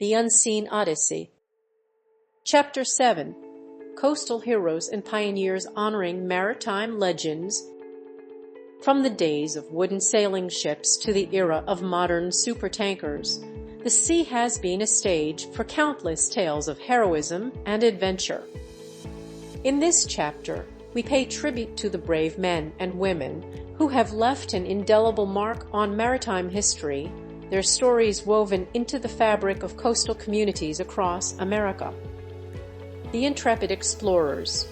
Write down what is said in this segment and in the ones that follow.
The Unseen Odyssey. Chapter 7. Coastal Heroes and Pioneers Honoring Maritime Legends. From the days of wooden sailing ships to the era of modern supertankers, the sea has been a stage for countless tales of heroism and adventure. In this chapter, we pay tribute to the brave men and women who have left an indelible mark on maritime history, their stories woven into the fabric of coastal communities across America. The Intrepid Explorers.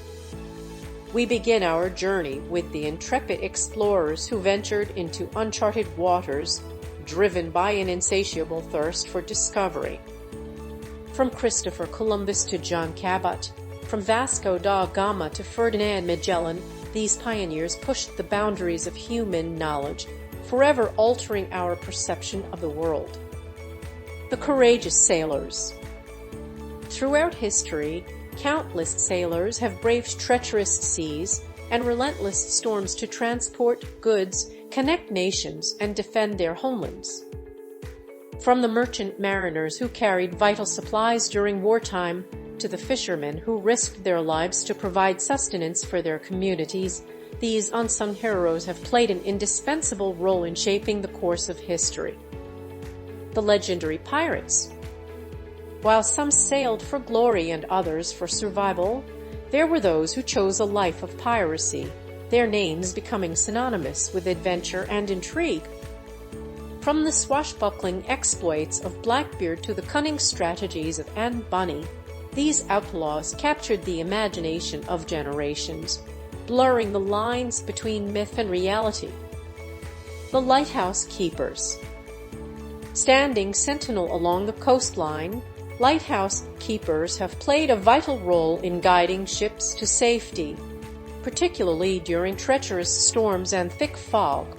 We begin our journey with the intrepid explorers who ventured into uncharted waters, driven by an insatiable thirst for discovery. From Christopher Columbus to John Cabot, from Vasco da Gama to Ferdinand Magellan, these pioneers pushed the boundaries of human knowledge, forever altering our perception of the world. The Courageous Sailors. Throughout history, countless sailors have braved treacherous seas and relentless storms to transport goods, connect nations, and defend their homelands. From the merchant mariners who carried vital supplies during wartime to the fishermen who risked their lives to provide sustenance for their communities, these unsung heroes have played an indispensable role in shaping the course of history. The legendary pirates. While some sailed for glory and others for survival, there were those who chose a life of piracy, their names becoming synonymous with adventure and intrigue. From the swashbuckling exploits of Blackbeard to the cunning strategies of Anne Bonny, these outlaws captured the imagination of generations, blurring the lines between myth and reality. The Lighthouse Keepers. Standing sentinel along the coastline, lighthouse keepers have played a vital role in guiding ships to safety, particularly during treacherous storms and thick fog.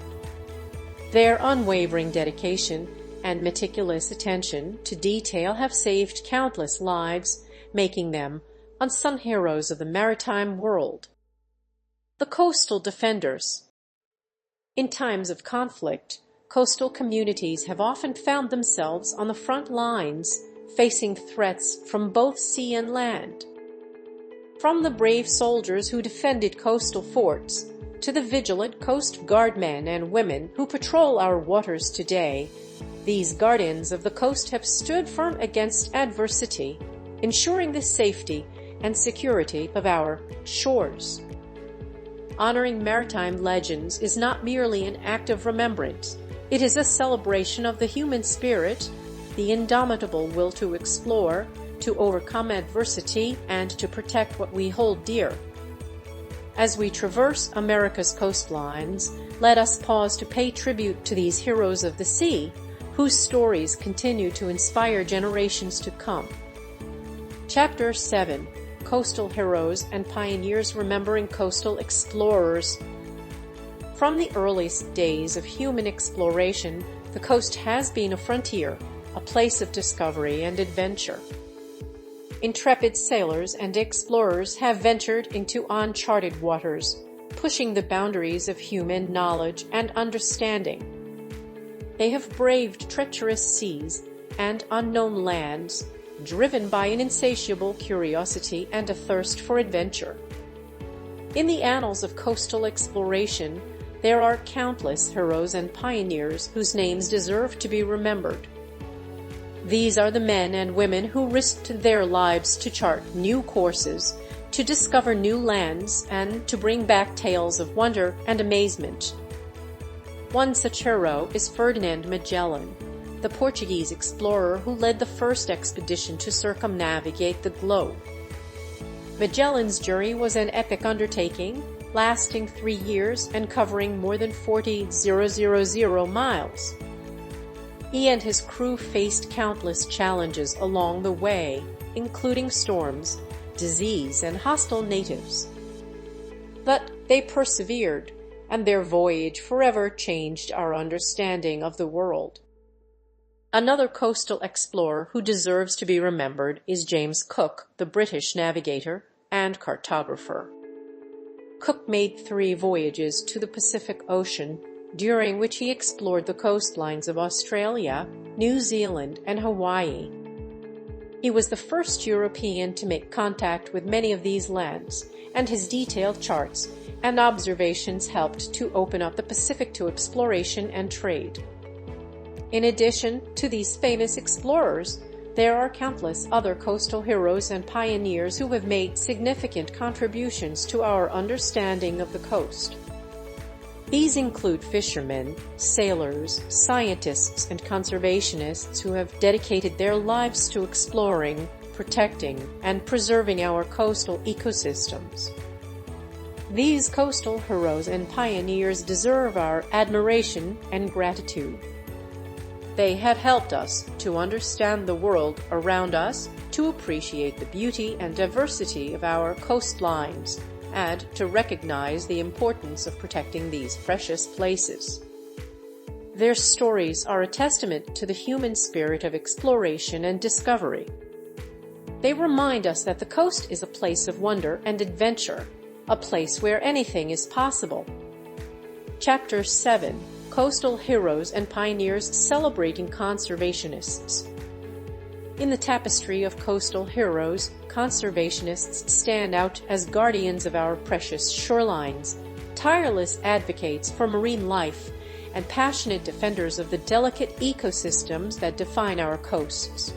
Their unwavering dedication and meticulous attention to detail have saved countless lives, making them unsung heroes of the maritime world. The Coastal Defenders. In times of conflict, coastal communities have often found themselves on the front lines, facing threats from both sea and land. From the brave soldiers who defended coastal forts to the vigilant Coast Guard men and women who patrol our waters today, these guardians of the coast have stood firm against adversity, ensuring the safety and security of our shores. Honoring maritime legends is not merely an act of remembrance. It is a celebration of the human spirit, the indomitable will to explore, to overcome adversity, and to protect what we hold dear. As we traverse America's coastlines, let us pause to pay tribute to these heroes of the sea, whose stories continue to inspire generations to come. Chapter 7. Coastal Heroes and Pioneers Remembering Coastal Explorers. From the earliest days of human exploration, the coast has been a frontier, a place of discovery and adventure. Intrepid sailors and explorers have ventured into uncharted waters, pushing the boundaries of human knowledge and understanding. They have braved treacherous seas and unknown lands, driven by an insatiable curiosity and a thirst for adventure. In the annals of coastal exploration, there are countless heroes and pioneers whose names deserve to be remembered. These are the men and women who risked their lives to chart new courses, to discover new lands, and to bring back tales of wonder and amazement. One such hero is Ferdinand Magellan, the Portuguese explorer who led the first expedition to circumnavigate the globe. Magellan's journey was an epic undertaking, lasting 3 years and covering more than 40,000 miles. He and his crew faced countless challenges along the way, including storms, disease, and hostile natives. But they persevered, and their voyage forever changed our understanding of the world. Another coastal explorer who deserves to be remembered is James Cook, the British navigator and cartographer. Cook made 3 voyages to the Pacific Ocean, during which he explored the coastlines of Australia, New Zealand, and Hawaii. He was the first European to make contact with many of these lands, and his detailed charts and observations helped to open up the Pacific to exploration and trade. In addition to these famous explorers, there are countless other coastal heroes and pioneers who have made significant contributions to our understanding of the coast. These include fishermen, sailors, scientists, and conservationists who have dedicated their lives to exploring, protecting, and preserving our coastal ecosystems. These coastal heroes and pioneers deserve our admiration and gratitude. They have helped us to understand the world around us, to appreciate the beauty and diversity of our coastlines, and to recognize the importance of protecting these precious places. Their stories are a testament to the human spirit of exploration and discovery. They remind us that the coast is a place of wonder and adventure, a place where anything is possible. Chapter 7: Coastal Heroes and Pioneers Celebrating Conservationists. In the tapestry of coastal heroes, conservationists stand out as guardians of our precious shorelines, tireless advocates for marine life, and passionate defenders of the delicate ecosystems that define our coasts.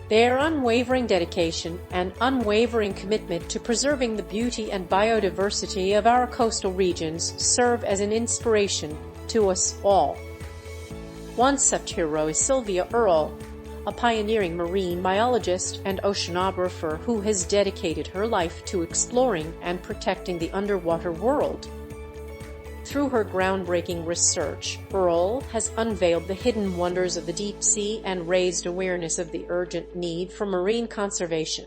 Their unwavering dedication and unwavering commitment to preserving the beauty and biodiversity of our coastal regions serve as an inspiration to us all. One such hero is Sylvia Earle, a pioneering marine biologist and oceanographer who has dedicated her life to exploring and protecting the underwater world. Through her groundbreaking research, Earle has unveiled the hidden wonders of the deep sea and raised awareness of the urgent need for marine conservation.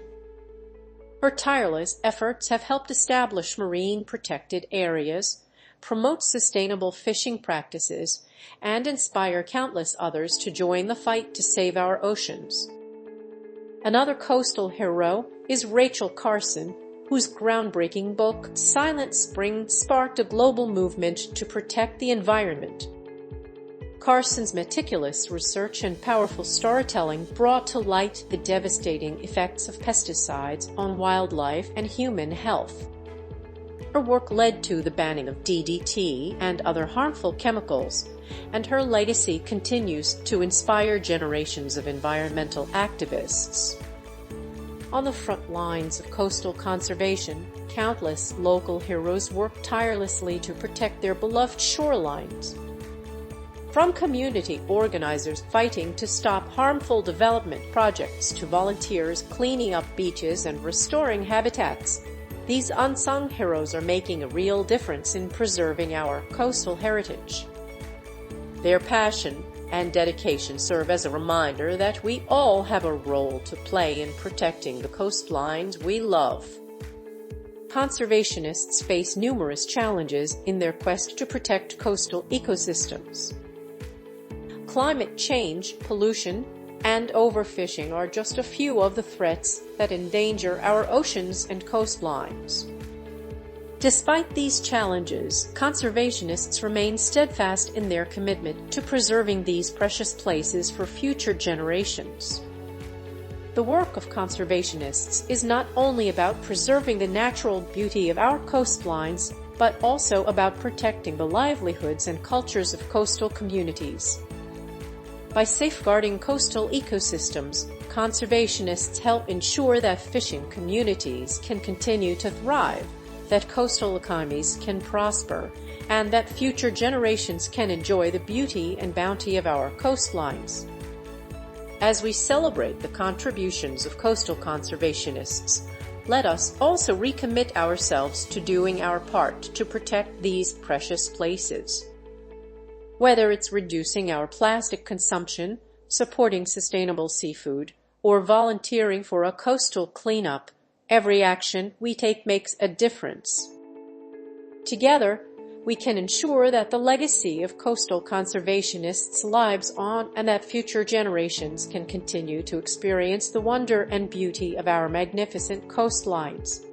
Her tireless efforts have helped establish marine protected areas, promote sustainable fishing practices, and inspire countless others to join the fight to save our oceans. Another coastal hero is Rachel Carson, whose groundbreaking book, Silent Spring, sparked a global movement to protect the environment. Carson's meticulous research and powerful storytelling brought to light the devastating effects of pesticides on wildlife and human health. Her work led to the banning of DDT and other harmful chemicals, and her legacy continues to inspire generations of environmental activists. On the front lines of coastal conservation, countless local heroes work tirelessly to protect their beloved shorelines. From community organizers fighting to stop harmful development projects to volunteers cleaning up beaches and restoring habitats, these unsung heroes are making a real difference in preserving our coastal heritage. Their passion and dedication serve as a reminder that we all have a role to play in protecting the coastlines we love. Conservationists face numerous challenges in their quest to protect coastal ecosystems. Climate change, pollution, and overfishing are just a few of the threats that endanger our oceans and coastlines. Despite these challenges, conservationists remain steadfast in their commitment to preserving these precious places for future generations. The work of conservationists is not only about preserving the natural beauty of our coastlines, but also about protecting the livelihoods and cultures of coastal communities. By safeguarding coastal ecosystems, conservationists help ensure that fishing communities can continue to thrive, that coastal economies can prosper, and that future generations can enjoy the beauty and bounty of our coastlines. As we celebrate the contributions of coastal conservationists, let us also recommit ourselves to doing our part to protect these precious places. Whether it's reducing our plastic consumption, supporting sustainable seafood, or volunteering for a coastal cleanup, every action we take makes a difference. Together, we can ensure that the legacy of coastal conservationists lives on and that future generations can continue to experience the wonder and beauty of our magnificent coastlines.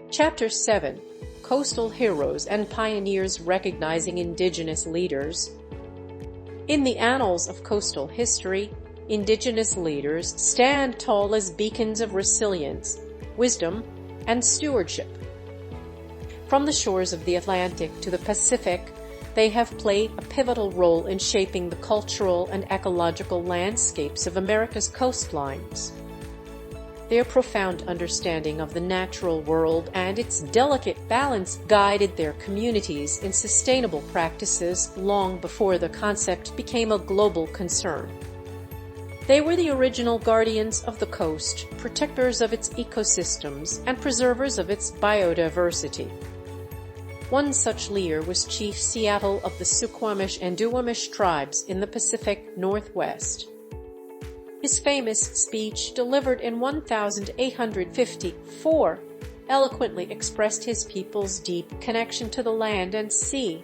Chapter 7: Coastal Heroes and Pioneers Recognizing Indigenous Leaders. In the annals of coastal history, indigenous leaders stand tall as beacons of resilience, wisdom, and stewardship. From the shores of the Atlantic to the Pacific, they have played a pivotal role in shaping the cultural and ecological landscapes of America's coastlines. Their profound understanding of the natural world and its delicate balance guided their communities in sustainable practices long before the concept became a global concern. They were the original guardians of the coast, protectors of its ecosystems, and preservers of its biodiversity. One such leader was Chief Seattle of the Suquamish and Duwamish tribes in the Pacific Northwest. His famous speech, delivered in 1854, eloquently expressed his people's deep connection to the land and sea.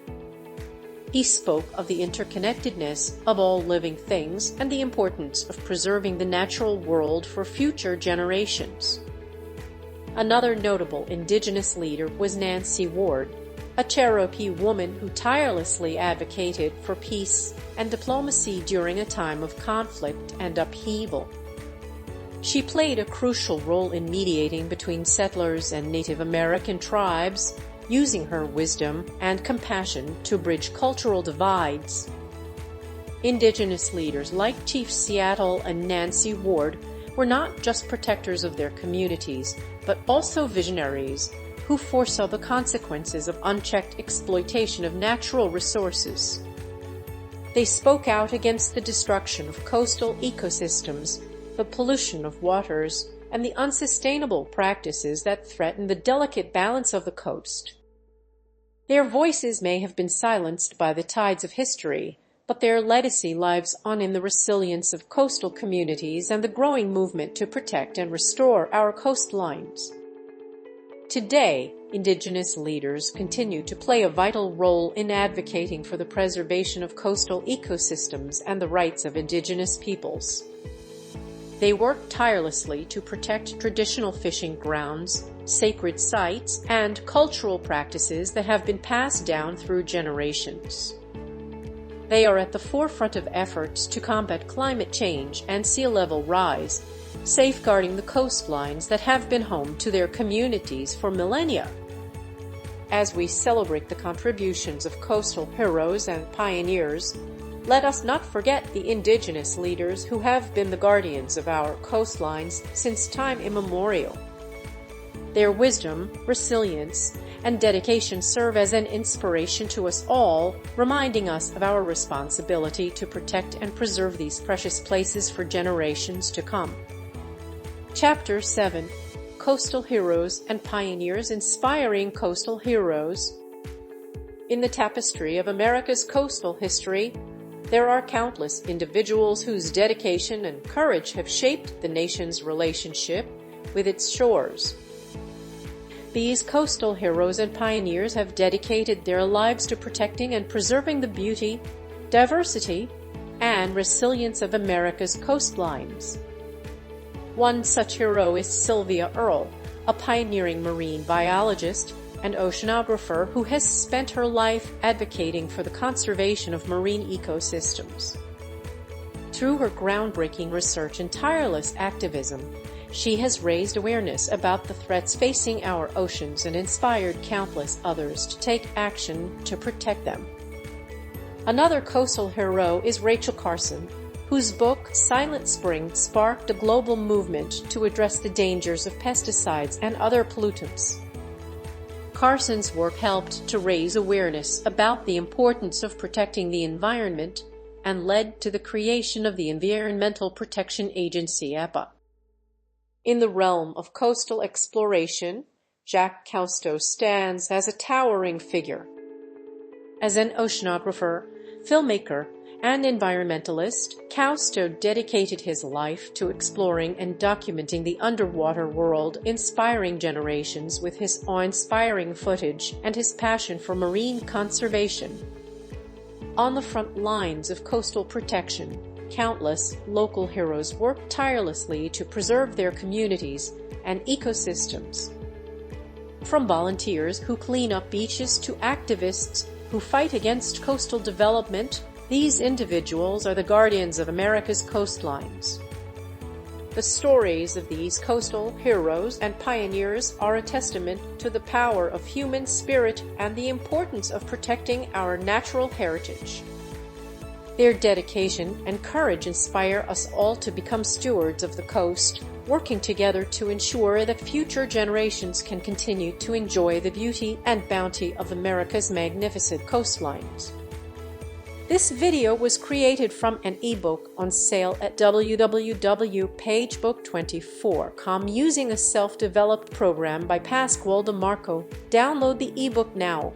He spoke of the interconnectedness of all living things and the importance of preserving the natural world for future generations. Another notable indigenous leader was Nancy Ward, a Cherokee woman who tirelessly advocated for peace and diplomacy during a time of conflict and upheaval. She played a crucial role in mediating between settlers and Native American tribes, using her wisdom and compassion to bridge cultural divides. Indigenous leaders like Chief Seattle and Nancy Ward were not just protectors of their communities, but also visionaries who foresaw the consequences of unchecked exploitation of natural resources. They spoke out against the destruction of coastal ecosystems, the pollution of waters, and the unsustainable practices that threaten the delicate balance of the coast. Their voices may have been silenced by the tides of history, but their legacy lives on in the resilience of coastal communities and the growing movement to protect and restore our coastlines. Today, indigenous leaders continue to play a vital role in advocating for the preservation of coastal ecosystems and the rights of indigenous peoples. They work tirelessly to protect traditional fishing grounds, sacred sites, and cultural practices that have been passed down through generations. They are at the forefront of efforts to combat climate change and sea level rise, safeguarding the coastlines that have been home to their communities for millennia. As we celebrate the contributions of coastal heroes and pioneers, let us not forget the indigenous leaders who have been the guardians of our coastlines since time immemorial. Their wisdom, resilience, and dedication serve as an inspiration to us all, reminding us of our responsibility to protect and preserve these precious places for generations to come. Chapter 7. Coastal Heroes and Pioneers Inspiring Coastal Heroes. In the tapestry of America's coastal history, there are countless individuals whose dedication and courage have shaped the nation's relationship with its shores. These coastal heroes and pioneers have dedicated their lives to protecting and preserving the beauty, diversity, and resilience of America's coastlines. One such hero is Sylvia Earle, a pioneering marine biologist and oceanographer who has spent her life advocating for the conservation of marine ecosystems. Through her groundbreaking research and tireless activism, she has raised awareness about the threats facing our oceans and inspired countless others to take action to protect them. Another coastal hero is Rachel Carson, whose book Silent Spring sparked a global movement to address the dangers of pesticides and other pollutants. Carson's work helped to raise awareness about the importance of protecting the environment and led to the creation of the Environmental Protection Agency (EPA). In the realm of coastal exploration, Jacques Cousteau stands as a towering figure. As an oceanographer, filmmaker, and environmentalist, Cousteau dedicated his life to exploring and documenting the underwater world, inspiring generations with his awe-inspiring footage and his passion for marine conservation. On the front lines of coastal protection, countless local heroes work tirelessly to preserve their communities and ecosystems. From volunteers who clean up beaches to activists who fight against coastal development, These individuals are the guardians of America's coastlines. The stories of these coastal heroes and pioneers are a testament to the power of human spirit and the importance of protecting our natural heritage. Their dedication and courage inspire us all to become stewards of the coast, working together to ensure that future generations can continue to enjoy the beauty and bounty of America's magnificent coastlines. This video was created from an ebook on sale at www.pagebook24.com using a self-developed program by Pasquale DeMarco. Download the ebook now.